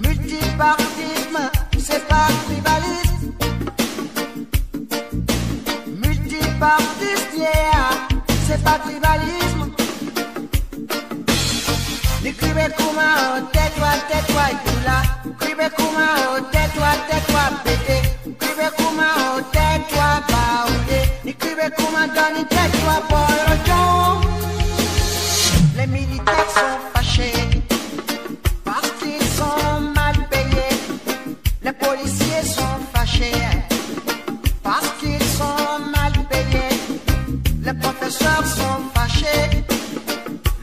Multipartisme, c'est pas tribalisme. Multipartisme, yeah, c'est pas tribalisme. Ni kribe kuma, tais-toi, Yula. Kribe kuma, tais-toi, pété. Kribe kuma, tais-toi, baoudé. Ni kribe kuma, donne, tais-toi, Poloton. Les militaires sont fâchés parce qu'ils sont mal payés. Les policiers sont fâchés parce qu'ils sont mal payés. Les professeurs sont fâchés,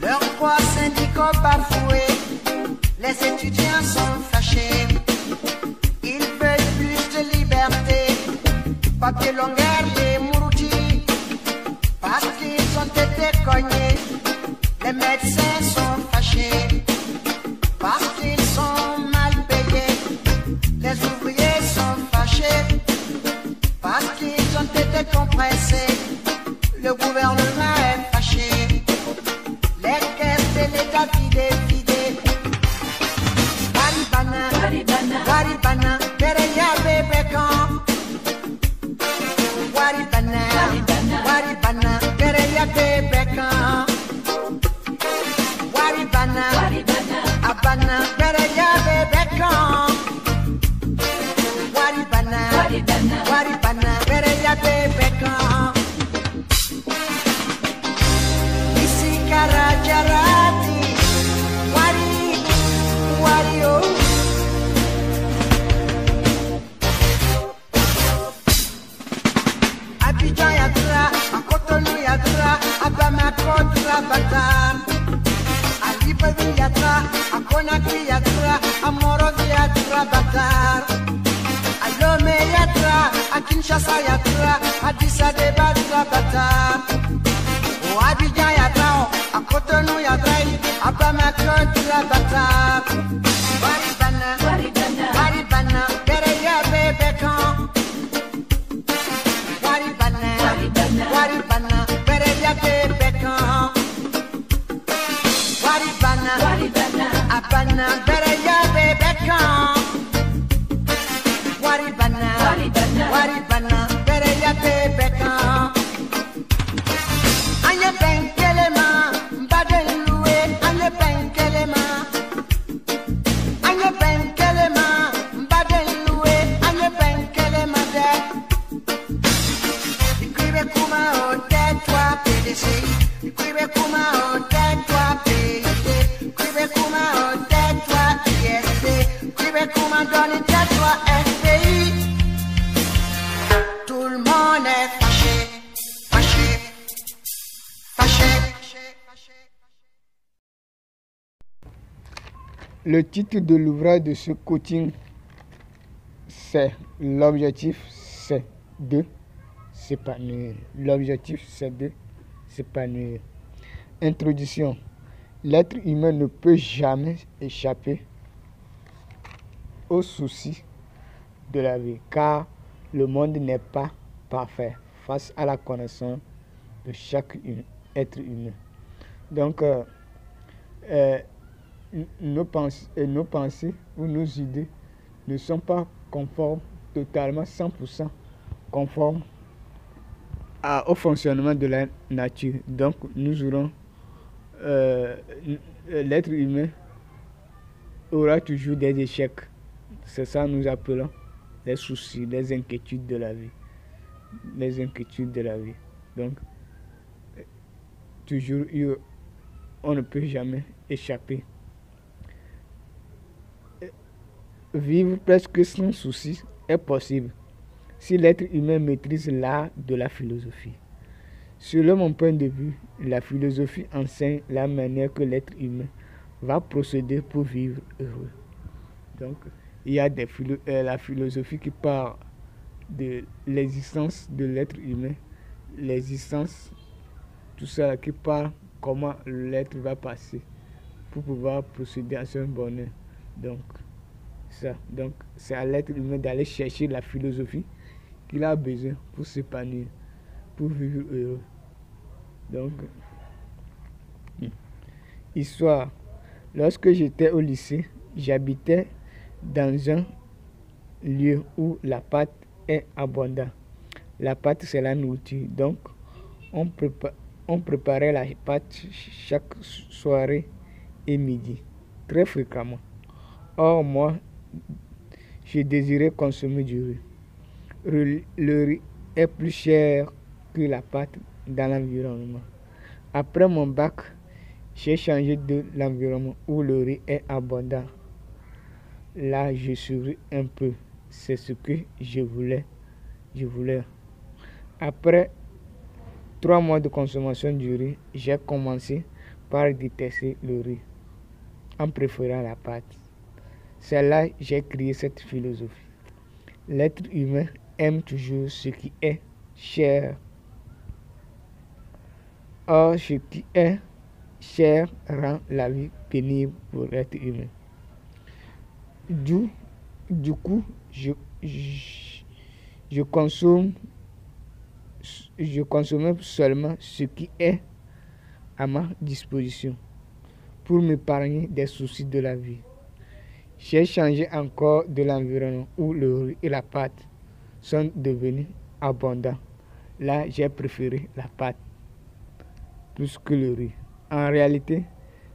leurs droits syndicaux bafoués. Les étudiants sont fâchés, ils veulent plus de liberté. Papier longueur des Mourouti parce qu'ils ont été cognés. Les médecins sont fâchés parce qu'ils sont mal payés. Les ouvriers sont fâchés parce qu'ils ont été compressés. Le gouvernement est fâché, les caisses de l'État vidées. Waribana, Bereya Bebekan. Waribana, Bereya Bebekan. Abana, Bereya Bebekan. Waribana, Bereya Bebekan. Isi Karajarati, Wario. Abidjan Yadra, a Cotonou Yadra, a Bamako Batar. A Libreville Yadra, a Conakry Yadra, a Monrovie Yadra Batar. A Lomé Yadra, a Kinshasa Yadra, a Addis Abeba Yadra Batar. O Abidjan Yadra, a Cotonou Yadra, a Bamako Yadra Batar. Waribana, Bereya Bebekan. Waribana, Bereya Bebekan. Abana, Bereya Bebekan. Waribana, Bereya Bebekan. Anye benkelema, mbadenloué, anye benkelema. Anye benkelema, mbadenloué, anye benkelema de. Ikribe kuma o tais-toi PDC. Ikribe kuma o tais-toi PIT. Ikribe kuma o tais-toi IST. Ikribe kuma donne tais-toi FPI. Tout le monde est fâché. Le titre de l'ouvrage de ce coaching, c'est l'objectif, c'est de s'épanouir. L'objectif, c'est de s'épanouir. Introduction. L'être humain ne peut jamais échapper aux soucis de la vie, car le monde n'est pas parfait face à la connaissance de chaque être humain. Donc, nos pensées ou nos idées ne sont pas conformes, totalement 100% conformes au fonctionnement de la nature. Donc nous aurons l'être humain aura toujours des échecs. C'est ça que nous appelons les soucis, les inquiétudes de la vie. Les inquiétudes de la vie. Donc toujours on ne peut jamais échapper. Vivre presque sans souci est possible si l'être humain maîtrise l'art de la philosophie. Selon mon point de vue, la philosophie enseigne la manière que l'être humain va procéder pour vivre heureux. Donc, il y a la philosophie qui parle de l'existence de l'être humain, l'existence, tout ça qui parle comment l'être va passer pour pouvoir procéder à son bonheur. Donc, c'est à l'être humain d'aller chercher la philosophie qu'il a besoin pour s'épanouir, pour vivre heureux. Donc, histoire. Lorsque j'étais au lycée, j'habitais dans un lieu où la pâte est abondante. La pâte, c'est la nourriture. Donc, on préparait la pâte chaque soirée et midi, très fréquemment. Or, moi, je désirais consommer du riz. Le riz est plus cher que la pâte dans l'environnement. Après mon bac, j'ai changé de l'environnement où le riz est abondant. Là, je souris un peu. C'est ce que je voulais. Après 3 mois de consommation du riz, j'ai commencé par détester le riz, en préférant la pâte. C'est là que j'ai créé cette philosophie. L'être humain aime toujours ce qui est cher. Or, ce qui est cher rend la vie pénible pour l'être humain. Du coup, je consomme seulement ce qui est à ma disposition pour m'épargner des soucis de la vie. J'ai changé encore de l'environnement où le riz et la pâte sont devenus abondants. Là, j'ai préféré la pâte plus que le riz. En réalité,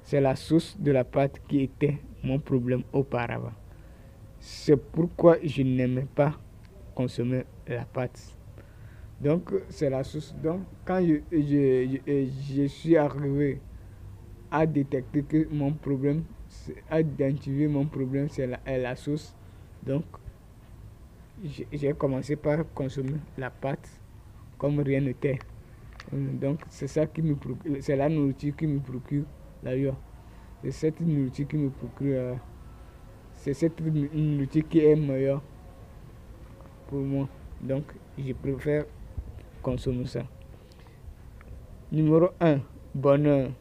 c'est la source de la pâte qui était mon problème auparavant. C'est pourquoi je n'aimais pas consommer la pâte. Donc, c'est la source. Donc, quand je suis arrivé à détecter que mon problème, à identifier mon problème, c'est la source. Donc, j'ai commencé par consommer la pâte comme rien n'était. Donc, c'est ça qui me procure, c'est la nourriture qui me procure d'ailleurs. C'est cette nourriture qui me procure, c'est cette nourriture qui est meilleure pour moi. Donc, je préfère consommer ça. Numéro 1, bonheur.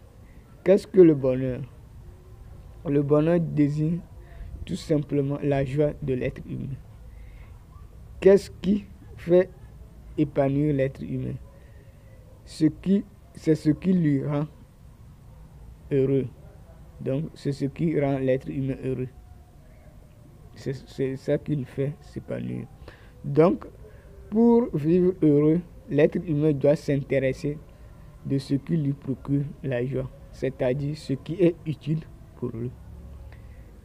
Qu'est-ce que le bonheur? Le bonheur désigne tout simplement la joie de l'être humain. Qu'est-ce qui fait épanouir l'être humain? C'est ce qui lui rend heureux. Donc, c'est ce qui rend l'être humain heureux. C'est ça qui le fait s'épanouir. Donc, pour vivre heureux, l'être humain doit s'intéresser de ce qui lui procure la joie, c'est-à-dire ce qui est utile pour lui.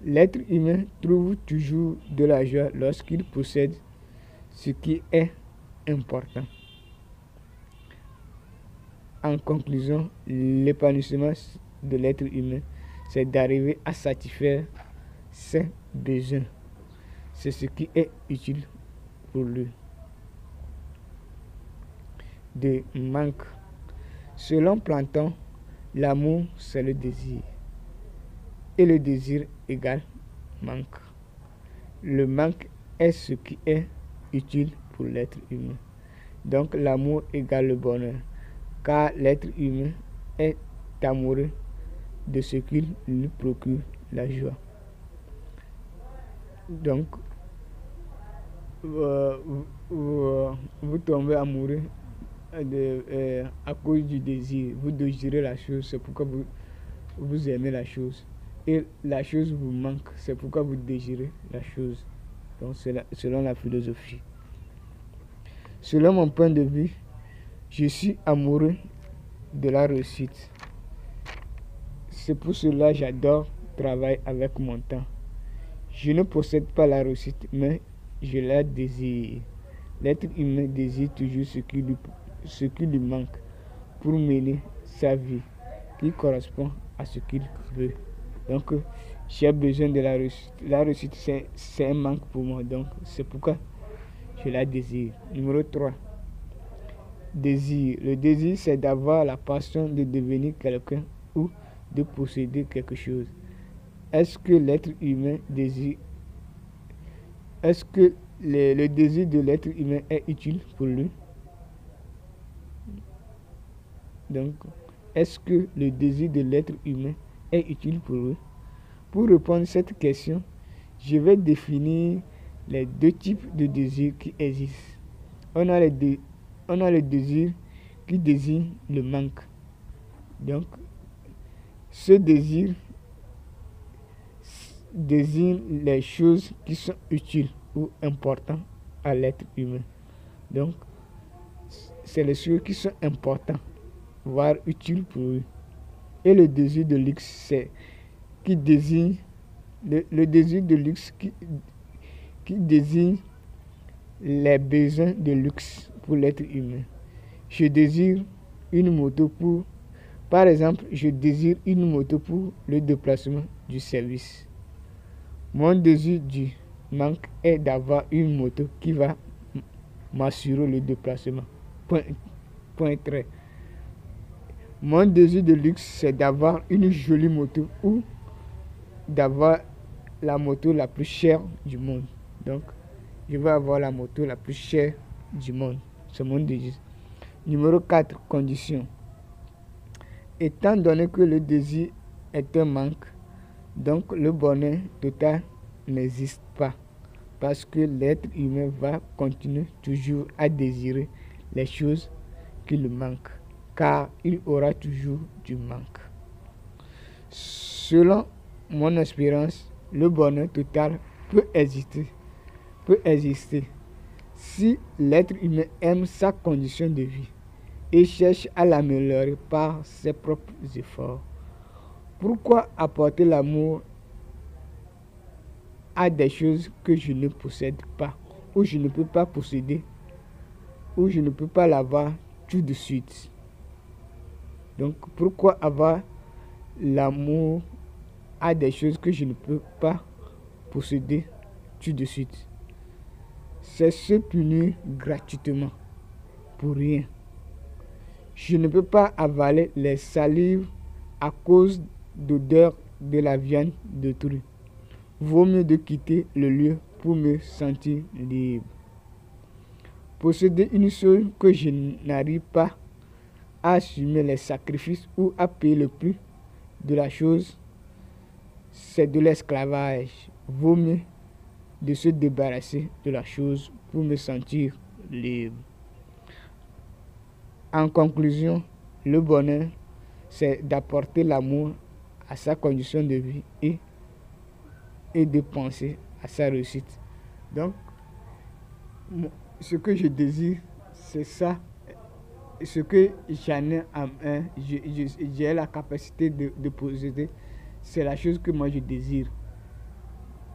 L'être humain trouve toujours de la joie lorsqu'il possède ce qui est important. En conclusion, l'épanouissement de l'être humain, c'est d'arriver à satisfaire ses besoins. C'est ce qui est utile pour lui. De manque. Selon Platon, l'amour, c'est le désir. Et le désir égale manque. Le manque est ce qui est utile pour l'être humain. Donc l'amour égale le bonheur. Car l'être humain est amoureux de ce qui lui procure la joie. Donc, vous tombez amoureux à cause du désir. Vous désirez la chose, c'est pourquoi vous aimez la chose. Et la chose vous manque, c'est pourquoi vous désirez la chose. Donc, c'est selon la philosophie. Selon mon point de vue, je suis amoureux de la réussite. C'est pour cela que j'adore travailler avec mon temps. Je ne possède pas la réussite, mais je la désire. L'être humain désire toujours ce qui lui manque pour mener sa vie qui correspond à ce qu'il veut. Donc, j'ai besoin de la réussite. La réussite, c'est un manque pour moi. Donc, c'est pourquoi je la désire. Numéro 3. désir. Le désir, c'est d'avoir la passion de devenir quelqu'un ou de posséder quelque chose. Est-ce que l'être humain désire? Est-ce que le désir de l'être humain est utile pour lui? Donc, est-ce que le désir de l'être humain est utile pour lui? Pour répondre à cette question, je vais définir les deux types de désirs qui existent. On a le désir qui désigne le manque. Donc, ce désir désigne les choses qui sont utiles ou importantes à l'être humain. Donc, c'est les choses qui sont importantes, voire utiles pour lui. Et le désir de luxe, c'est qui désigne le désir de luxe qui désigne les besoins de luxe pour l'être humain. Je désire une moto par exemple, je désire une moto pour le déplacement du service. Mon désir du manque est d'avoir une moto qui va m'assurer le déplacement. Point trait. Mon désir de luxe, c'est d'avoir une jolie moto ou d'avoir la moto la plus chère du monde. Donc, je veux avoir la moto la plus chère du monde. C'est mon désir. Numéro 4, condition. Étant donné que le désir est un manque, donc le bonheur total n'existe pas. Parce que l'être humain va continuer toujours à désirer les choses qui lui manquent. Car il aura toujours du manque. Selon mon expérience, le bonheur total peut exister si l'être humain aime sa condition de vie et cherche à l'améliorer par ses propres efforts. Pourquoi apporter l'amour à des choses que je ne possède pas, ou je ne peux pas posséder, ou je ne peux pas l'avoir tout de suite? Donc, pourquoi avoir l'amour à des choses que je ne peux pas posséder tout de suite? C'est se punir gratuitement, pour rien. Je ne peux pas avaler les salives à cause d'odeur de la viande d'autrui. Vaut mieux de quitter le lieu pour me sentir libre. Posséder une chose que je n'arrive pas à assumer les sacrifices ou à payer le prix de la chose, c'est de l'esclavage. Vaut mieux de se débarrasser de la chose pour me sentir libre. En conclusion, le bonheur, c'est d'apporter l'amour à sa condition de vie et de penser à sa réussite. Donc, ce que je désire, c'est ça. Ce que j'en ai en un, j'ai la capacité de posséder, c'est la chose que moi je désire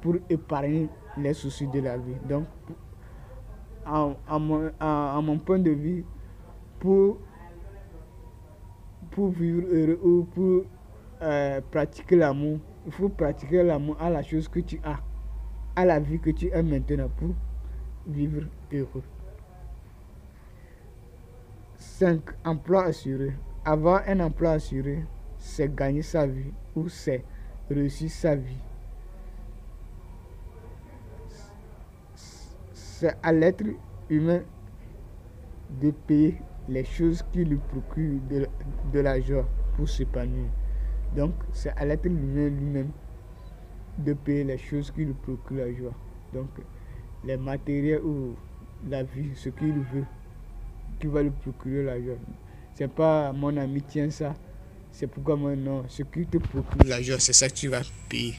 pour épargner les soucis de la vie. Donc, à mon point de vue, pour vivre heureux ou pour pratiquer l'amour, il faut pratiquer l'amour à la chose que tu as, à la vie que tu as maintenant pour vivre heureux. 5. Emploi assuré. Avoir un emploi assuré, c'est gagner sa vie ou c'est réussir sa vie. C'est à l'être humain de payer les choses qui lui procurent de la joie pour s'épanouir. Donc, c'est à l'être humain lui-même de payer les choses qui lui procurent la joie. Donc, les matériels ou la vie, ce qu'il veut, qui va lui procurer la joie. C'est pas mon ami, tiens ça. C'est pourquoi moi, non. Ce qui te procure la joie, c'est ça que tu vas payer.